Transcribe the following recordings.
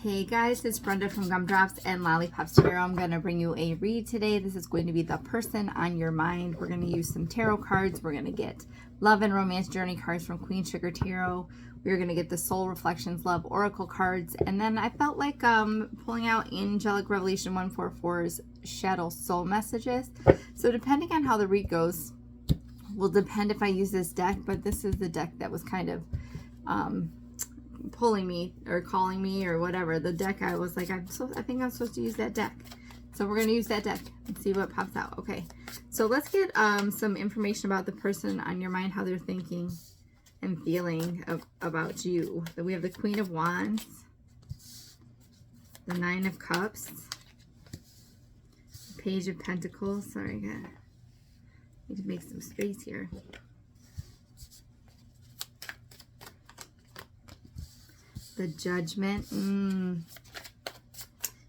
Hey guys, it's Brenda from Gumdrops and Lollipops Tarot. I'm going to bring you a read today. This is going to be the person on your mind. We're going to use some tarot cards. We're going to get love and romance journey cards from Queen Sugar Tarot. We're going to get the Soul Reflections Love Oracle cards. And then I felt like pulling out Angelic Revelation 144's Shadow Soul Messages. So depending on how the read goes, will depend if I use this deck. But this is the deck that was kind of pulling me or calling me or whatever. The deck, I was like, I think I'm supposed to use that deck. So we're going to use that deck and see what pops out. Okay, so let's get some information about the person on your mind, how they're thinking and feeling about you. So we have the Queen of Wands, the Nine of Cups, the Page of Pentacles. Sorry, I need to make some space here. The Judgment.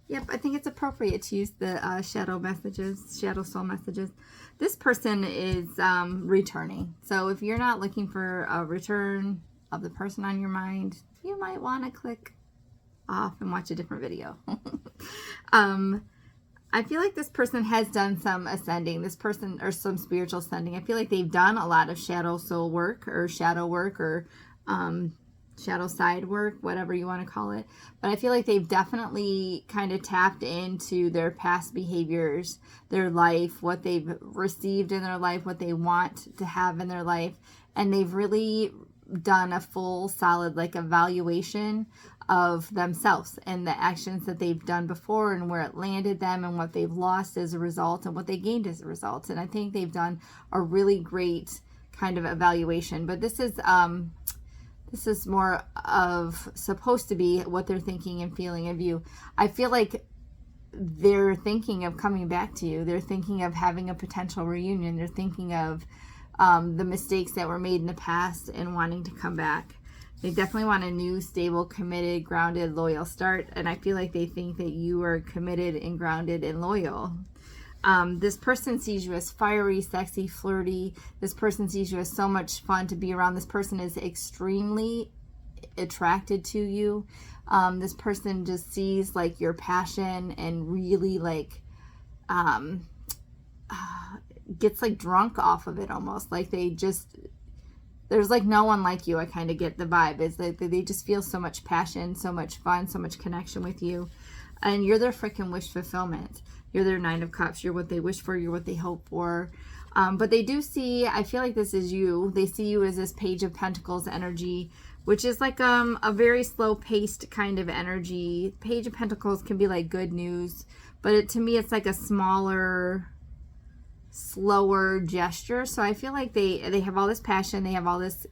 Yep, I think it's appropriate to use the shadow messages, shadow soul messages. This person is returning. So if you're not looking for a return of the person on your mind, you might want to click off and watch a different video. I feel like this person has done some ascending. This person, or some spiritual ascending. I feel like they've done a lot of shadow soul work or shadow side work, whatever you want to call it. But I feel like they've definitely kind of tapped into their past behaviors, their life, what they've received in their life, what they want to have in their life. And they've really done a full, solid, like, evaluation of themselves and the actions that they've done before and where it landed them and what they've lost as a result and what they gained as a result. And I think they've done a really great kind of evaluation. But this is more of supposed to be what they're thinking and feeling of you. I feel like they're thinking of coming back to you. They're thinking of having a potential reunion. They're thinking of the mistakes that were made in the past and wanting to come back. They definitely want a new, stable, committed, grounded, loyal start. And I feel like they think that you are committed and grounded and loyal. This person sees you as fiery, sexy, flirty. This person sees you as so much fun to be around. This person is extremely attracted to you. This person just sees like your passion and really like gets like drunk off of it almost. Like there's like no one like you. I kind of get the vibe. It's like they just feel so much passion, so much fun, so much connection with you. And you're their freaking wish fulfillment. You're their Nine of Cups. You're what they wish for. You're what they hope for. But they do see, I feel like this is you. They see you as this Page of Pentacles energy, which is like a very slow-paced kind of energy. Page of Pentacles can be like good news, but to me, it's like a smaller, slower gesture. So I feel like they have all this passion. They have all this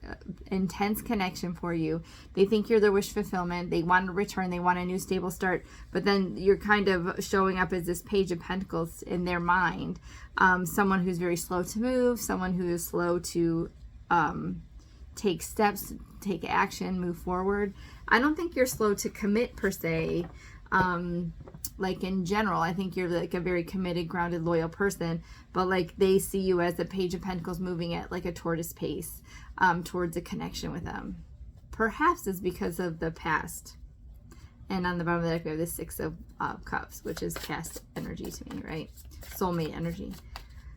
intense connection for you. They think you're their wish fulfillment. They want a return. They want a new stable start. But then you're kind of showing up as this Page of Pentacles in their mind. Someone who's very slow to move. Someone who is slow to take steps, take action, move forward. I don't think you're slow to commit per se. Like in general, I think you're like a very committed, grounded, loyal person, but like they see you as the Page of Pentacles moving at like a tortoise pace towards a connection with them. Perhaps it's because of the past. And on the bottom of the deck, we have the Six of Cups, which is past energy to me, right? Soulmate energy.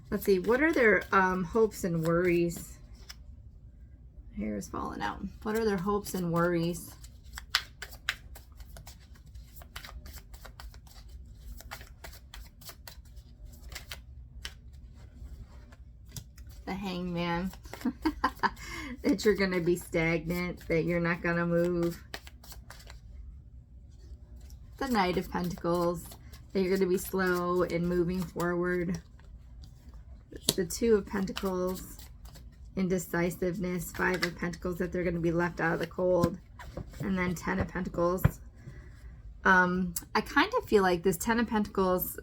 Let's see, what are their hopes and worries? Hair is falling out. What are their hopes and worries? The Hangman. That you're going to be stagnant, that you're not going to move. The Knight of Pentacles, that you're going to be slow in moving forward. The Two of Pentacles, indecisiveness. Five of Pentacles, that they're going to be left out of the cold. And then Ten of Pentacles. I kind of feel like this Ten of Pentacles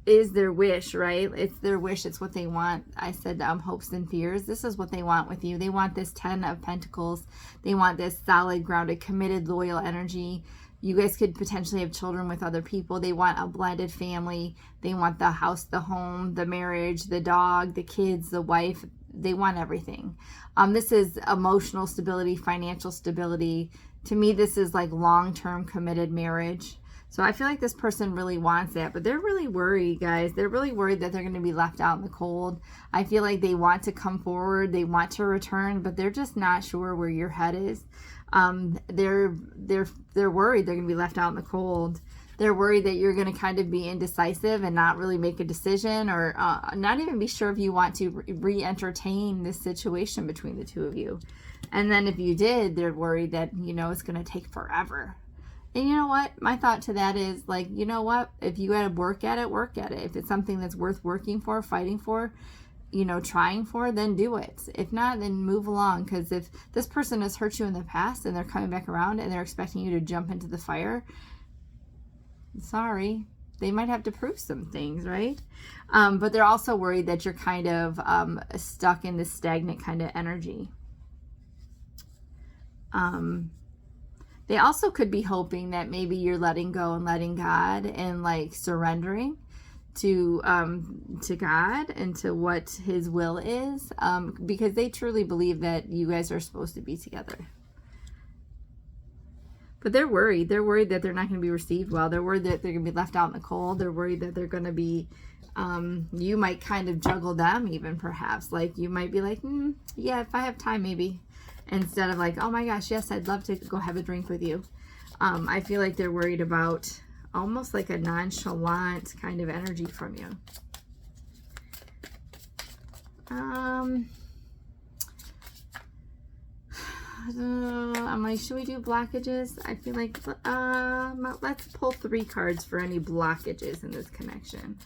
is their wish, right? It's their wish. It's what they want. I said hopes and fears. This is what they want with you. They want this Ten of Pentacles. They want this solid, grounded, committed, loyal energy. You guys could potentially have children with other people. They want a blended family. They want the house, the home, the marriage, the dog, the kids, the wife. They want everything. This is emotional stability, financial stability. To me, this is like long-term committed marriage. So I feel like this person really wants that, but they're really worried, guys. They're really worried that they're going to be left out in the cold. I feel like they want to come forward, they want to return, but they're just not sure where your head is. They're worried they're going to be left out in the cold. They're worried that you're going to kind of be indecisive and not really make a decision, or not even be sure if you want to re-entertain this situation between the two of you. And then if you did, they're worried that, you know, it's going to take forever. And you know what? My thought to that is, like, you know what? If you got to work at it, work at it. If it's something that's worth working for, fighting for, you know, trying for, then do it. If not, then move along. Because if this person has hurt you in the past and they're coming back around and they're expecting you to jump into the fire, sorry, they might have to prove some things, right? But they're also worried that you're kind of stuck in this stagnant kind of energy. They also could be hoping that maybe you're letting go and letting God and like surrendering to God and to what His will is, because they truly believe that you guys are supposed to be together. But they're worried. They're worried that they're not going to be received well. They're worried that they're going to be left out in the cold. They're worried that they're going to be, you might kind of juggle them even, perhaps. Like, you might be like, yeah, if I have time, maybe. Instead of like, oh my gosh, yes, I'd love to go have a drink with you. I feel like they're worried about almost like a nonchalant kind of energy from you. I'm like, should we do blockages? I feel like, let's pull 3 cards for any blockages in this connection.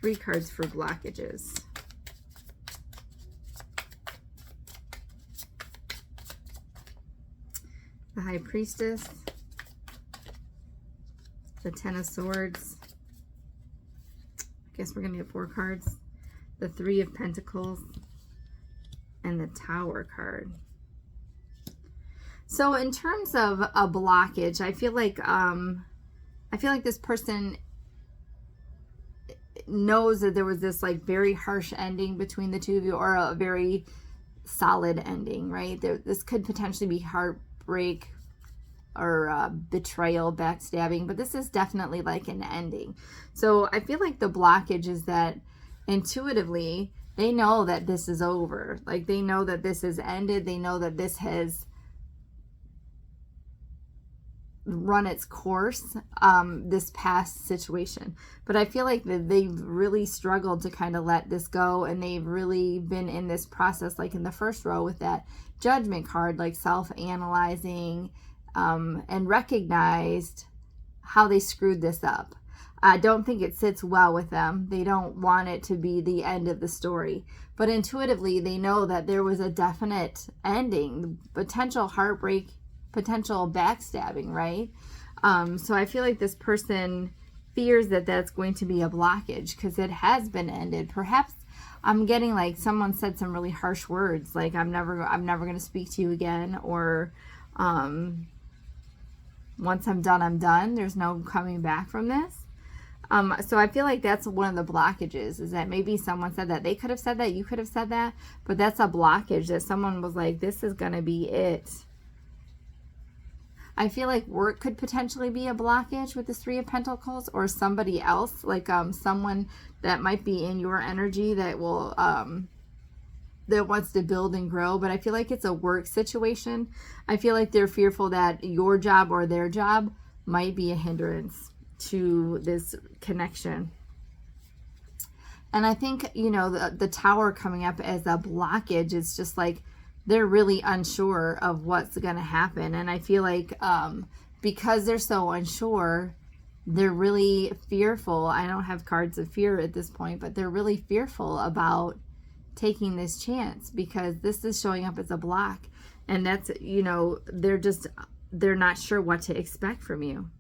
3 cards for blockages. The High Priestess, the Ten of Swords. I guess we're going to get 4 cards. The 3 of Pentacles and the Tower card. So in terms of a blockage, I feel like this person knows that there was this like very harsh ending between the two of you, or a very solid ending, right? This could potentially be heartbreak or betrayal, backstabbing, but this is definitely like an ending. So I feel like the blockage is that intuitively they know that this is over. Like, they know that this has ended. They know that this has run its course, this past situation. But I feel like that they've really struggled to kind of let this go, and they've really been in this process, like in the first row with that Judgment card, like self-analyzing, and recognized how they screwed this up. I don't think it sits well with them. They don't want it to be the end of the story. But intuitively, they know that there was a definite ending, potential heartbreak, potential backstabbing, right? So I feel like this person fears that that's going to be a blockage because it has been ended. Perhaps I'm getting like someone said some really harsh words, like I'm never going to speak to you again, or once I'm done. There's no coming back from this. So I feel like that's one of the blockages, is that maybe someone said that. They could have said that, you could have said that, but that's a blockage, that someone was like, this is going to be it. I feel like work could potentially be a blockage with this 3 of Pentacles, or somebody else, like someone that might be in your energy that will that wants to build and grow. But I feel like it's a work situation. I feel like they're fearful that your job or their job might be a hindrance to this connection. And I think, you know, the Tower coming up as a blockage is just like they're really unsure of what's going to happen. And I feel like because they're so unsure, they're really fearful. I don't have cards of fear at this point, but they're really fearful about taking this chance, because this is showing up as a block. And that's, you know, they're not sure what to expect from you.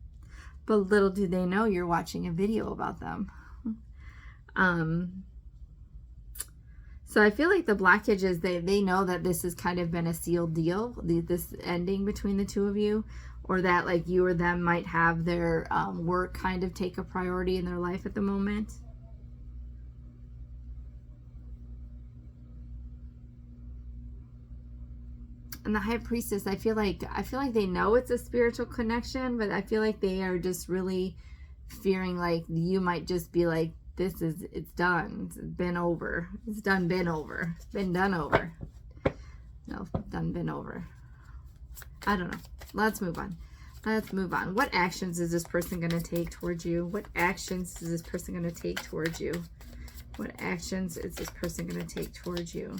But little do they know you're watching a video about them. So I feel like the blockage is they know that this has kind of been a sealed deal, this ending between the two of you, or that like you or them might have their work kind of take a priority in their life at the moment. And the High Priestess, I feel like they know it's a spiritual connection, but I feel like they are just really fearing like you might just be like, it's done. It's been over. It's done, been over. Been done over. No, done, been over. I don't know. Let's move on. Let's move on. What actions is this person going to take towards you? What actions is this person going to take towards you? What actions is this person going to take towards you?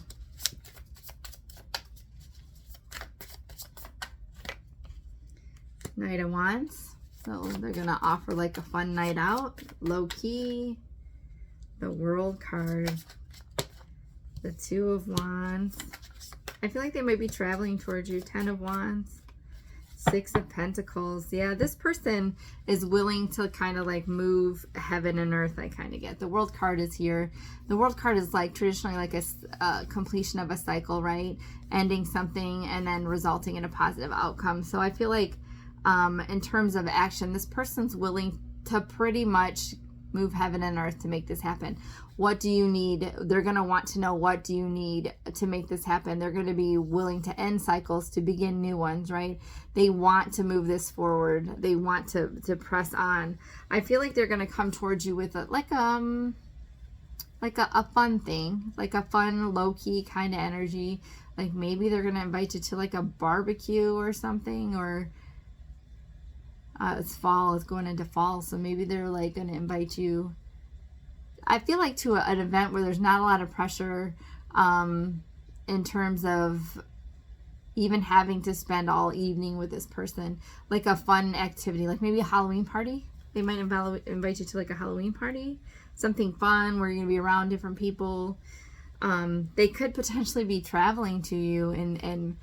Knight of Wands. So they're going to offer like a fun night out. Low key. The World card. The Two of Wands. I feel like they might be traveling towards you. 10 of Wands. 6 of Pentacles. Yeah, this person is willing to kind of like move heaven and earth, I kind of get. The World card is here. The World card is like traditionally like a completion of a cycle, right? Ending something and then resulting in a positive outcome. So I feel like in terms of action, this person's willing to pretty much move heaven and earth to make this happen. What do you need? They're going to want to know, what do you need to make this happen? They're going to be willing to end cycles to begin new ones, right? They want to move this forward. They want to press on. I feel like they're going to come towards you with a fun thing, like a fun low-key kind of energy. Like maybe they're going to invite you to like a barbecue or something, or it's fall, it's going into fall, so maybe they're like going to invite you, I feel like, to an event where there's not a lot of pressure in terms of even having to spend all evening with this person. Like a fun activity, like maybe a Halloween party. They might invite you to like a Halloween party, something fun where you're going to be around different people. They could potentially be traveling to you, and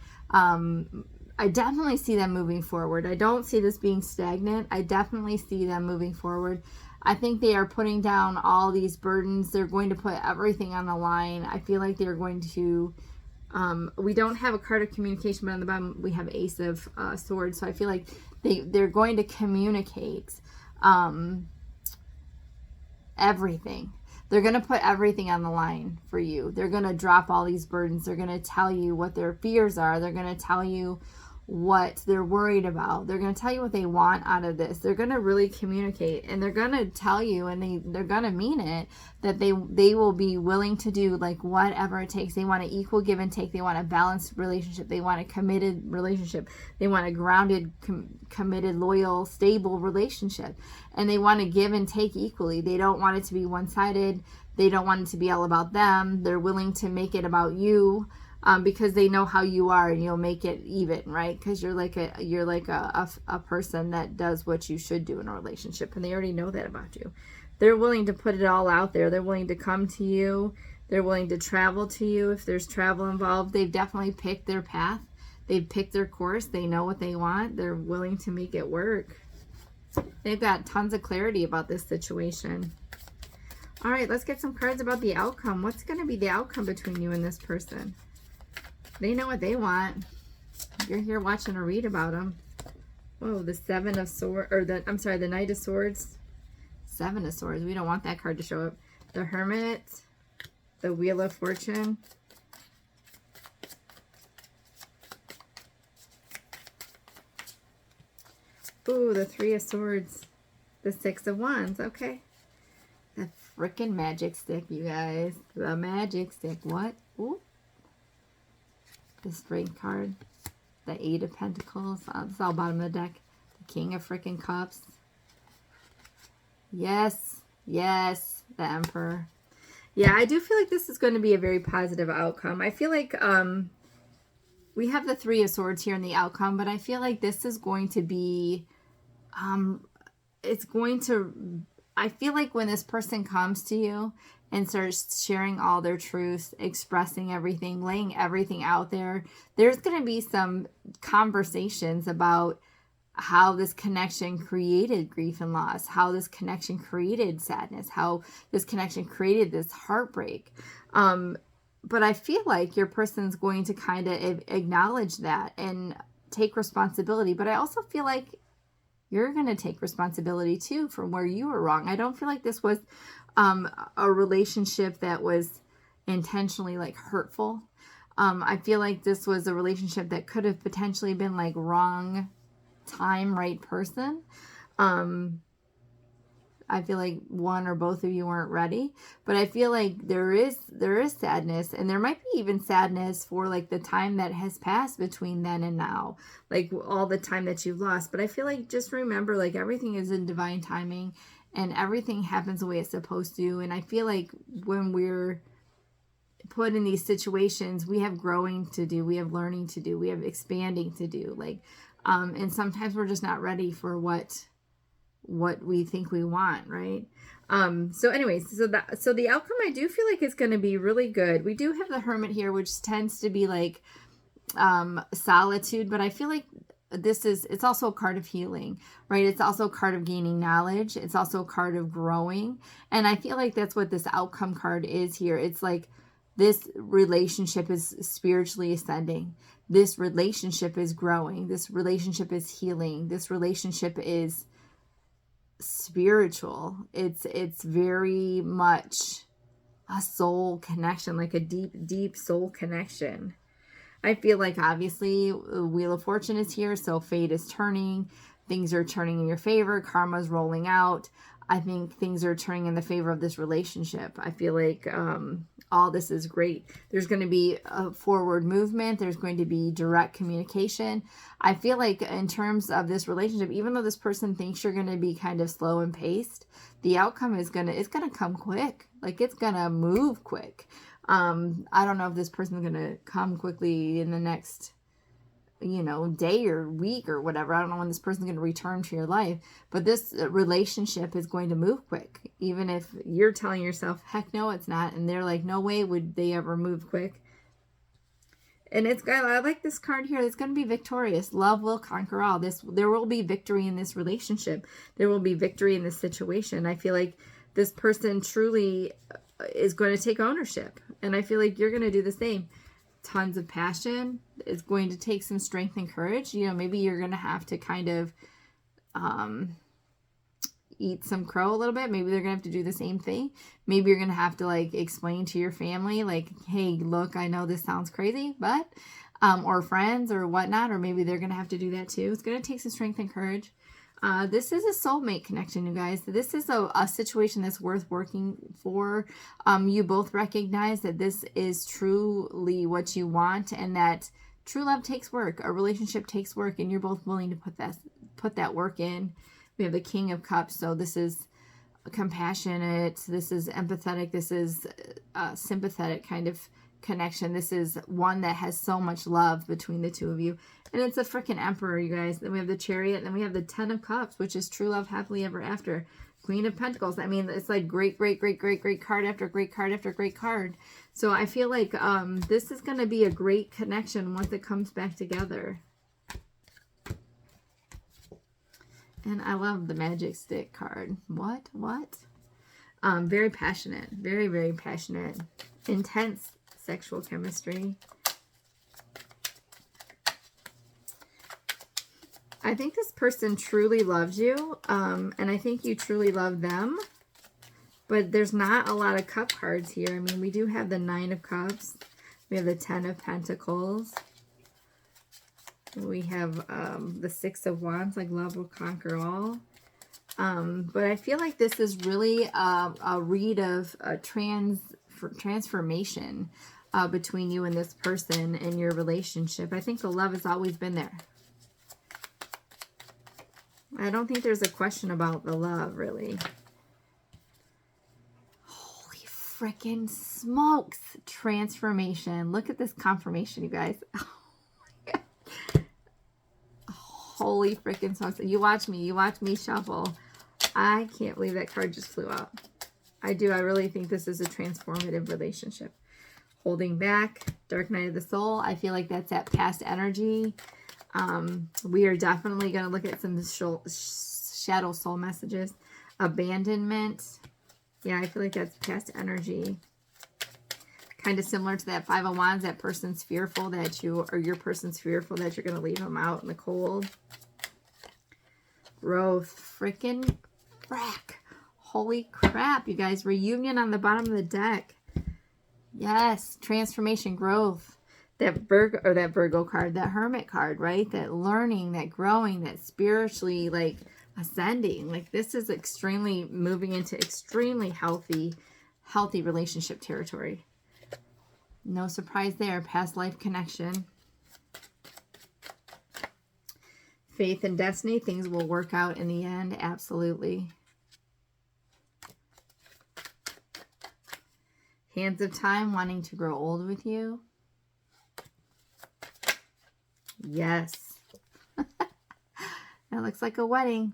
I definitely see them moving forward. I don't see this being stagnant. I definitely see them moving forward. I think they are putting down all these burdens. They're going to put everything on the line. I feel like they're going to, we don't have a card of communication, but on the bottom we have Ace of Swords. So I feel like they're going to communicate everything. They're going to put everything on the line for you. They're going to drop all these burdens. They're going to tell you what their fears are. They're going to tell you what they're worried about. They're going to tell you what they want out of this. They're going to really communicate, and they're going to tell you, and they're going to mean it, that they will be willing to do like whatever it takes. They want an equal give and take. They want a balanced relationship. They want a committed relationship. They want a grounded, committed, loyal, stable relationship, and they want to give and take equally. They don't want it to be one-sided. They don't want it to be all about them. They're willing to make it about you. Because they know how you are, and you'll make it even, right? Because you're like a person that does what you should do in a relationship, and they already know that about you. They're willing to put it all out there. They're willing to come to you. They're willing to travel to you if there's travel involved. They've definitely picked their path. They've picked their course. They know what they want. They're willing to make it work. They've got tons of clarity about this situation. All right, let's get some cards about the outcome. What's going to be the outcome between you and this person? They know what they want. You're here watching or read about them. Whoa, the Seven of Swords, or the Knight of Swords. 7 of Swords. We don't want that card to show up. The Hermit. The Wheel of Fortune. Ooh, the 3 of Swords. The 6 of Wands. Okay. The frickin' magic stick, you guys. The magic stick. What? Ooh. The Strength card, the 8 of Pentacles, this is all bottom of the deck, the King of frickin' Cups, yes, the Emperor. Yeah, I do feel like this is going to be a very positive outcome. I feel like we have the 3 of Swords here in the outcome, but I feel like this is going to be, I feel like when this person comes to you and starts sharing all their truths, expressing everything, laying everything out there, there's going to be some conversations about how this connection created grief and loss, how this connection created sadness, how this connection created this heartbreak. But I feel like your person's going to kind of acknowledge that and take responsibility. But I also feel like you're going to take responsibility too from where you were wrong. I don't feel like this was a relationship that was intentionally like hurtful. I feel like this was a relationship that could have potentially been like wrong time, right person. I feel like one or both of you weren't ready, but I feel like there is sadness, and there might be even sadness for like the time that has passed between then and now, like all the time that you've lost. But I feel like just remember, like everything is in divine timing and everything happens the way it's supposed to. And I feel like when we're put in these situations, we have growing to do, we have learning to do, we have expanding to do, like and sometimes we're just not ready for what we think we want, right? So anyways, so the outcome, I do feel like it's going to be really good. We do have the Hermit here, which tends to be like solitude, but I feel like it's also a card of healing, right? It's also a card of gaining knowledge. It's also a card of growing. And I feel like that's what this outcome card is here. It's like this relationship is spiritually ascending. This relationship is growing. This relationship is healing. This relationship is spiritual. It's very much a soul connection, like a deep soul connection. I feel like obviously Wheel of Fortune is here, so fate is turning, things are turning in your favor, karma's rolling out. I think things are turning in the favor of this relationship. I feel like all this is great. There's going to be a forward movement. There's going to be direct communication. I feel like in terms of this relationship, even though this person thinks you're going to be kind of slow and paced, the outcome is it's going to come quick. Like it's going to move quick. I don't know if this person's going to come quickly in the next day or week or whatever. I don't know when this person's going to return to your life, but this relationship is going to move quick. Even if you're telling yourself, heck no, it's not. And they're like, no way would they ever move quick. And I like this card here. It's going to be victorious. Love will conquer all. There will be victory in this relationship. There will be victory in this situation. I feel like this person truly is going to take ownership. And I feel like you're going to do the same. Tons of passion. It's going to take some strength and courage. Maybe you're going to have to kind of eat some crow a little bit. Maybe they're going to have to do the same thing. Maybe you're going to have to like explain to your family, like, hey, look, I know this sounds crazy, but, or friends or whatnot, or maybe they're going to have to do that too. It's going to take some strength and courage. This is a soulmate connection, you guys. This is a situation that's worth working for. You both recognize that this is truly what you want, and that true love takes work. A relationship takes work, and you're both willing to put that work in. We have the King of Cups, so this is compassionate. This is empathetic. This is a sympathetic kind of connection. This is one that has so much love between the two of you. And it's a freaking Emperor, you guys. Then we have the Chariot. And then we have the 10 of Cups, which is true love, happily ever after. Queen of Pentacles. I mean, it's like great card after great card after great card. So I feel like this is going to be a great connection once it comes back together. And I love the Magic Stick card. What? Very passionate. Very passionate. Intense sexual chemistry. I think this person truly loves you, and I think you truly love them, but there's not a lot of cup cards here. I mean, we do have the 9 of Cups. We have the 10 of Pentacles. We have the 6 of Wands, like love will conquer all. But I feel like this is really a read of a transformation between you and this person in your relationship. I think the love has always been there. I don't think there's a question about the love, really. Holy freaking smokes. Transformation. Look at this confirmation, you guys. Oh my God. Holy freaking smokes. You watch me shuffle. I can't believe that card just flew out. I do. I really think this is a transformative relationship. Holding back. Dark Night of the Soul. I feel like that's that past energy. We are definitely going to look at some shadow soul messages. Abandonment. Yeah, I feel like that's past energy. Kind of similar to that 5 of Wands. That person's fearful that your person's fearful that you're going to leave them out in the cold. Growth. Freaking frack. Holy crap, you guys. Reunion on the bottom of the deck. Yes. Transformation, growth. that Virgo card, that Hermit card, right? That learning, that growing, that spiritually like ascending. Like this is extremely moving into extremely healthy relationship territory. No surprise there. Past life connection. Faith and destiny. Things will work out in the end. Absolutely. Hands of time, wanting to grow old with you. Yes. That looks like a wedding.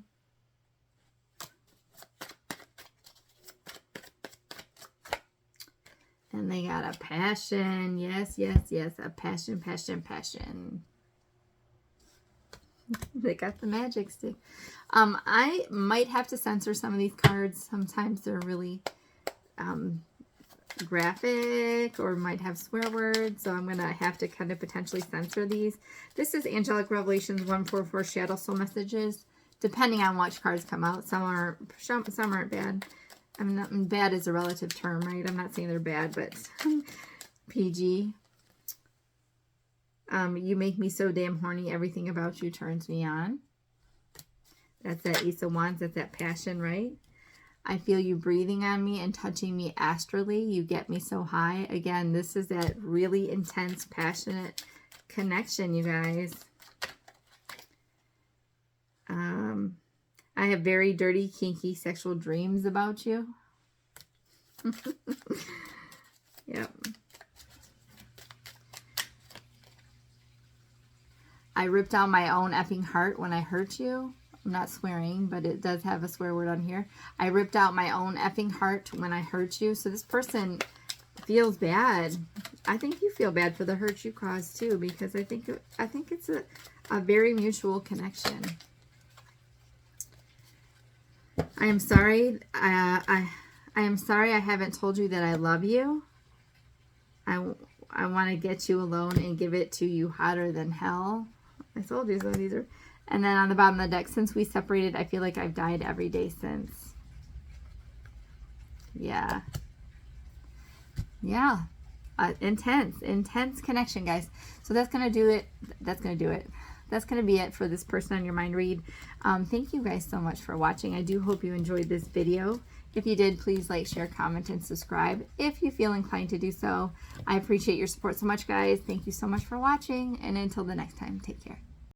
And they got a passion. Yes, yes, yes. A passion, passion, passion. They got the magic stick. I might have to censor some of these cards. Sometimes they're really graphic or might have swear words. So I'm going to have to kind of potentially censor these. This is Angelic Revelations 144 Shadow Soul Messages. Depending on which cards come out. Some aren't bad. I mean, bad is a relative term, right? I'm not saying they're bad, but PG. You make me so damn horny. Everything about you turns me on. That's that Ace of Wands. That's that passion, right? I feel you breathing on me and touching me astrally. You get me so high. Again, this is that really intense, passionate connection, you guys. I have very dirty, kinky, sexual dreams about you. Yep. I ripped out my own effing heart when I hurt you. I'm not swearing, but it does have a swear word on here. I ripped out my own effing heart when I hurt you. So this person feels bad. I think you feel bad for the hurt you caused too, because I think it's a very mutual connection. I am sorry. I am sorry I haven't told you that I love you. I want to get you alone and give it to you hotter than hell. I told you some of these are. And then on the bottom of the deck, since we separated, I feel like I've died every day since. Yeah. Yeah. Intense connection, guys. So that's going to do it. That's going to do it. That's going to be it for this person on your mind read. Thank you guys so much for watching. I do hope you enjoyed this video. If you did, please like, share, comment, and subscribe if you feel inclined to do so. I appreciate your support so much, guys. Thank you so much for watching. And until the next time, take care.